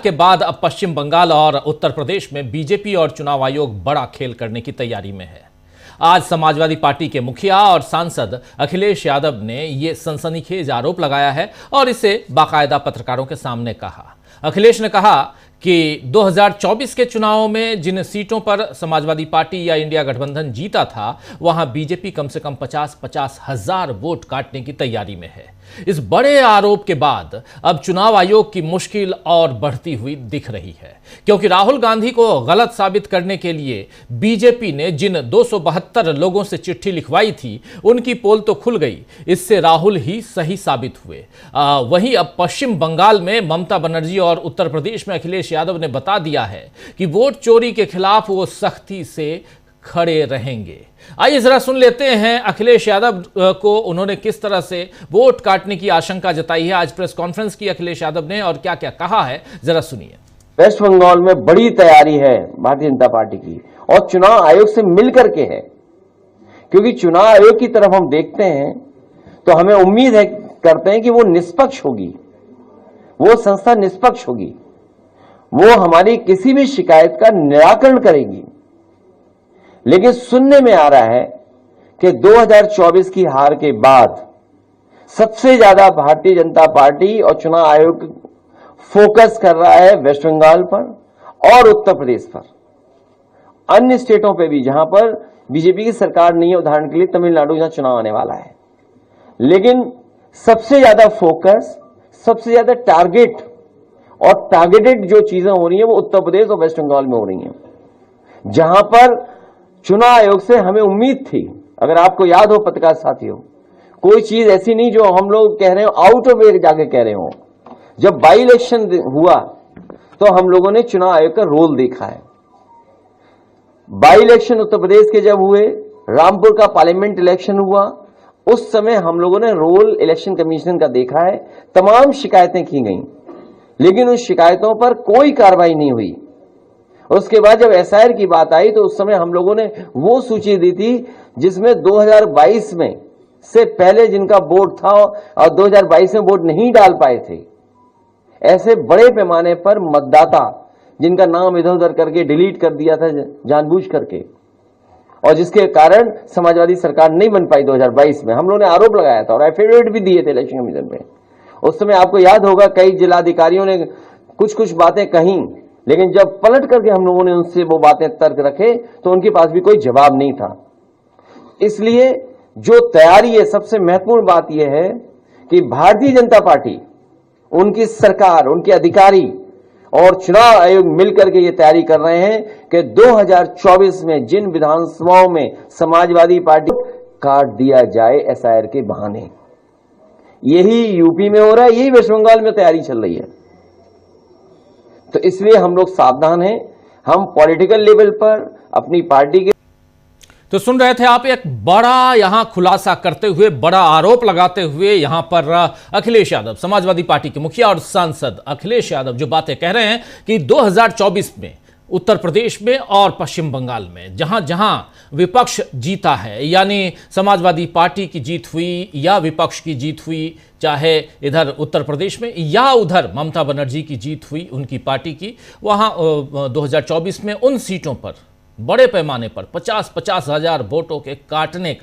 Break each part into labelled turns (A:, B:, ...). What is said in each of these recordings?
A: के बाद अब पश्चिम बंगाल और उत्तर प्रदेश में बीजेपी और चुनाव आयोग बड़ा खेल करने की तैयारी में है। आज समाजवादी पार्टी के मुखिया और सांसद अखिलेश यादव ने यह सनसनीखेज आरोप लगाया है और इसे बाकायदा पत्रकारों के सामने कहा। अखिलेश ने कहा कि 2024 के चुनाव में जिन सीटों पर समाजवादी पार्टी या इंडिया गठबंधन जीता था, वहां बीजेपी कम से कम 50-50 हजार वोट काटने की तैयारी में है। इस बड़े आरोप के बाद अब चुनाव आयोग की मुश्किल और बढ़ती हुई दिख रही है, क्योंकि राहुल गांधी को गलत साबित करने के लिए बीजेपी ने जिन 272 लोगों से चिट्ठी लिखवाई थी, उनकी पोल तो खुल गई। इससे राहुल ही सही साबित हुए। वहीं अब पश्चिम बंगाल में ममता बनर्जी और उत्तर प्रदेश में अखिलेश यादव ने बता दिया है कि वोट चोरी के खिलाफ वो सख्ती से खड़े रहेंगे। आइए जरा सुन लेते हैं अखिलेश यादव को, उन्होंने किस तरह से वोट काटने की आशंका जताई है। आज प्रेस कॉन्फ्रेंस की अखिलेश यादव ने और क्या क्या कहा है, जरा सुनिए।
B: वेस्ट बंगाल में बड़ी तैयारी है भारतीय जनता पार्टी की और चुनाव आयोग से मिलकर के है, क्योंकि चुनाव आयोग की तरफ हम देखते हैं तो हमें उम्मीद है, करते हैं कि वो निष्पक्ष होगी, वो संस्था निष्पक्ष होगी, वो हमारी किसी भी शिकायत का निराकरण करेगी। लेकिन सुनने में आ रहा है कि 2024 की हार के बाद सबसे ज्यादा भारतीय जनता पार्टी और चुनाव आयोग फोकस कर रहा है वेस्ट बंगाल पर और उत्तर प्रदेश पर, अन्य स्टेटों पे भी जहां पर बीजेपी की सरकार नहीं है। उदाहरण के लिए तमिलनाडु, जहां चुनाव आने वाला है। लेकिन सबसे ज्यादा फोकस, सबसे ज्यादा टारगेट और टारगेटेड जो चीजें हो रही हैं वो उत्तर प्रदेश और वेस्ट बंगाल में हो रही हैं, जहां पर चुनाव आयोग से हमें उम्मीद थी। अगर आपको याद हो पत्रकार साथियों, कोई चीज ऐसी नहीं जो हम लोग कह रहे हो आउट ऑफ वे जाके कह रहे हो। जब बाई इलेक्शन हुआ तो हम लोगों ने चुनाव आयोग का रोल देखा है। बाई इलेक्शन उत्तर प्रदेश के जब हुए, रामपुर का पार्लियामेंट इलेक्शन हुआ, उस समय हम लोगों ने रोल इलेक्शन कमीशन का देखा है। तमाम शिकायतें की गई, लेकिन उस शिकायतों पर कोई कार्रवाई नहीं हुई। उसके बाद जब एसआईआर की बात आई तो उस समय हम लोगों ने वो सूची दी थी जिसमें 2022 में से पहले जिनका वोट था और 2022 में वोट नहीं डाल पाए थे, ऐसे बड़े पैमाने पर मतदाता जिनका नाम इधर उधर करके डिलीट कर दिया था जानबूझ करके, और जिसके कारण समाजवादी सरकार नहीं बन पाई 2022 में। हम लोगों ने आरोप लगाया था और एफिडेविट भी दिए थे इलेक्शन कमीशन में। उस समय आपको याद होगा कई जिलाधिकारियों ने कुछ बातें कहीं, लेकिन जब पलट करके हम लोगों ने उनसे वो बातें तर्क रखे तो उनके पास भी कोई जवाब नहीं था। इसलिए जो तैयारी है, सबसे महत्वपूर्ण बात यह है कि भारतीय जनता पार्टी, उनकी सरकार, उनके अधिकारी और चुनाव आयोग मिलकर के ये तैयारी कर रहे हैं कि 2024 में जिन विधानसभाओं में समाजवादी पार्टी काट दिया जाए एसआईआर के बहाने। यही यूपी में हो रहा है, यही वेस्ट बंगाल में तैयारी चल रही है। तो इसलिए हम लोग सावधान हैं। हम पॉलिटिकल लेवल पर अपनी पार्टी के
A: तो सुन रहे थे आप, एक बड़ा यहां खुलासा करते हुए, बड़ा आरोप लगाते हुए यहां पर अखिलेश यादव, समाजवादी पार्टी के मुखिया और सांसद अखिलेश यादव जो बातें कह रहे हैं कि 2024 में उत्तर प्रदेश में और पश्चिम बंगाल में जहां जहां विपक्ष जीता है, यानी समाजवादी पार्टी की जीत हुई या विपक्ष की जीत हुई, चाहे इधर उत्तर प्रदेश में या उधर ममता बनर्जी की जीत हुई उनकी पार्टी की, वहां 2024 में उन सीटों पर बड़े पैमाने पर 50-50 हजार वोटों के काटने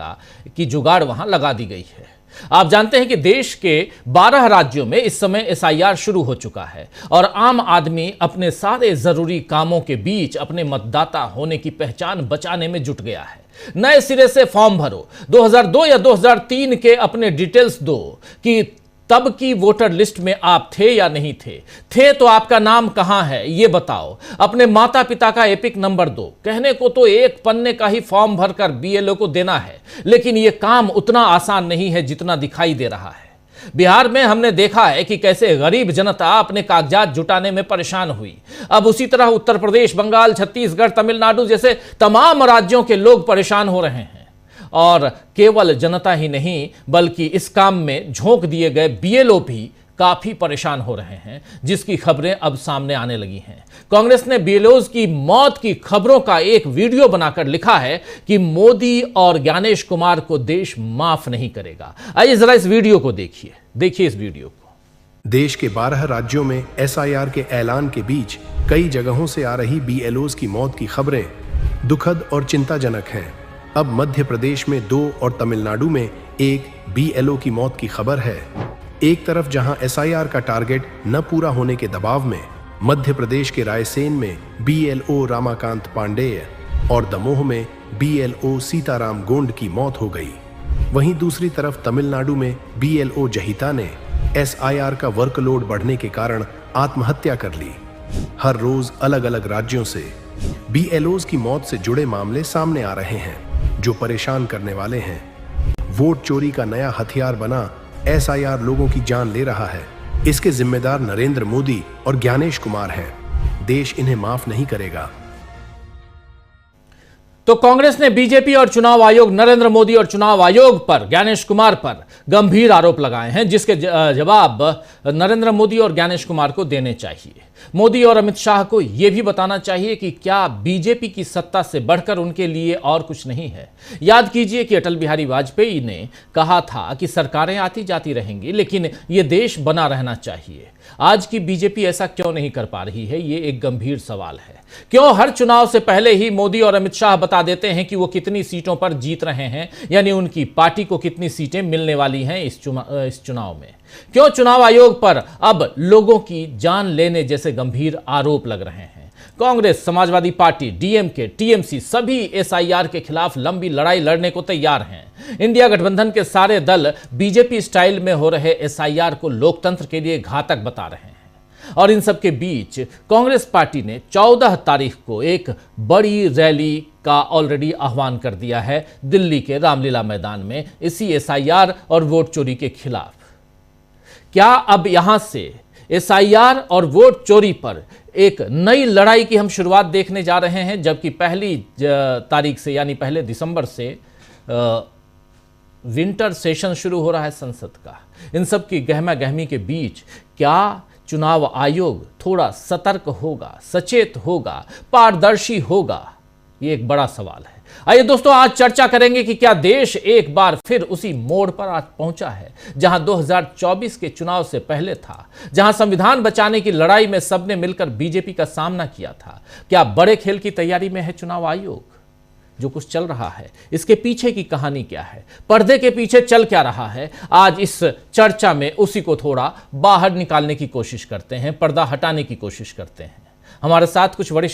A: की जुगाड़ वहां लगा दी गई है। आप जानते हैं कि देश के 12 राज्यों में इस समय एसआईआर शुरू हो चुका है और आम आदमी अपने सारे जरूरी कामों के बीच अपने मतदाता होने की पहचान बचाने में जुट गया है। नए सिरे से फॉर्म भरो, 2002 या 2003 के अपने डिटेल्स दो कि तब की वोटर लिस्ट में आप थे या नहीं थे तो आपका नाम कहां है ये बताओ, अपने माता पिता का एपिक नंबर दो। कहने को तो एक पन्ने का ही फॉर्म भरकर बीएलओ को देना है, लेकिन यह काम उतना आसान नहीं है जितना दिखाई दे रहा है। बिहार में हमने देखा है कि कैसे गरीब जनता अपने कागजात जुटाने में परेशान हुई। अब उसी तरह उत्तर प्रदेश, बंगाल, छत्तीसगढ़, तमिलनाडु जैसे तमाम राज्यों के लोग परेशान हो रहे हैं। और केवल जनता ही नहीं, बल्कि इस काम में झोंक दिए गए बीएलओ भी काफी परेशान हो रहे हैं, जिसकी खबरें अब सामने आने लगी हैं। कांग्रेस ने बीएलओज की मौत की खबरों का एक वीडियो बनाकर लिखा है कि मोदी और ज्ञानेश कुमार को देश माफ नहीं करेगा। आइए जरा इस वीडियो को देखिए इस वीडियो को।
C: देश के 12 राज्यों में SIR के ऐलान के बीच कई जगहों से आ रही BLOs की मौत की खबरें दुखद और चिंताजनक हैं। अब मध्य प्रदेश में 2 और तमिलनाडु में 1 BLO की मौत की खबर है। एक तरफ जहां SIR का टारगेट न पूरा होने के दबाव में मध्य प्रदेश के रायसेन में BLO रामाकांत पांडेय और दमोह में BLO सीताराम गोंड की मौत हो गई, वहीं दूसरी तरफ तमिलनाडु में BLO जहिता ने SIR का वर्कलोड बढ़ने के कारण आत्महत्या कर ली। हर रोज अलग अलग राज्यों से BLOs की मौत से जुड़े मामले सामने आ रहे हैं जो परेशान करने वाले हैं। वोट चोरी का नया हथियार बना SIR लोगों की जान ले रहा है। इसके जिम्मेदार नरेंद्र मोदी और ज्ञानेश कुमार हैं। देश इन्हें माफ नहीं करेगा।
A: तो कांग्रेस ने बीजेपी और चुनाव आयोग, नरेंद्र मोदी और चुनाव आयोग पर, ज्ञानेश कुमार पर गंभीर आरोप लगाए हैं, जिसके जवाब नरेंद्र मोदी और ज्ञानेश कुमार को देने चाहिए। मोदी और अमित शाह को यह भी बताना चाहिए कि क्या बीजेपी की सत्ता से बढ़कर उनके लिए और कुछ नहीं है। याद कीजिए कि अटल बिहारी वाजपेयी ने कहा था कि सरकारें आती जाती रहेंगी, लेकिन यह देश बना रहना चाहिए। आज की बीजेपी ऐसा क्यों नहीं कर पा रही है, यह एक गंभीर सवाल है। क्यों हर चुनाव से पहले ही मोदी और अमित शाह बता देते हैं कि वो कितनी सीटों पर जीत रहे हैं, यानी उनकी पार्टी को कितनी सीटें मिलने वाली हैं इस चुनाव में। क्यों चुनाव आयोग पर अब लोगों की जान लेने जैसे गंभीर आरोप लग रहे हैं। Congress, Samajwadi party, DMK, TMC सभी SIR के खिलाफ लंबी लड़ाई लड़ने को तैयार हैं। इंडिया गठबंधन के सारे दल बीजेपी स्टाइल में हो रहे SIR को लोकतंत्र के लिए घातक बता रहे हैं। और इन सब के बीच कांग्रेस पार्टी ने 14 तारीख को एक बड़ी रैली का ऑलरेडी आह्वान कर दिया है दिल्ली के रामलीला मैदान में, इसी SIR और वोट चोरी के खिलाफ। क्या अब यहां से SIR और वोट चोरी पर एक नई लड़ाई की हम शुरुआत देखने जा रहे हैं, जबकि पहली तारीख से यानी 1 दिसंबर से विंटर सेशन शुरू हो रहा है संसद का। इन सब की गहमा गहमी के बीच क्या चुनाव आयोग थोड़ा सतर्क होगा, सचेत होगा, पारदर्शी होगा? ये एक बड़ा सवाल है। आइए दोस्तों, आज चर्चा करेंगे कि क्या देश एक बार फिर उसी मोड़ पर आज पहुंचा है जहां 2024 के चुनाव से पहले था, जहां संविधान बचाने की लड़ाई में सबने मिलकर बीजेपी का सामना किया था। क्या बड़े खेल की तैयारी में है चुनाव आयोग? जो कुछ चल रहा है, इसके पीछे की कहानी क्या है, पर्दे के पीछे चल क्या रहा है, आज इस चर्चा में उसी को थोड़ा बाहर निकालने की कोशिश करते हैं, पर्दा हटाने की कोशिश करते हैं। हमारे साथ कुछ वरिष्ठ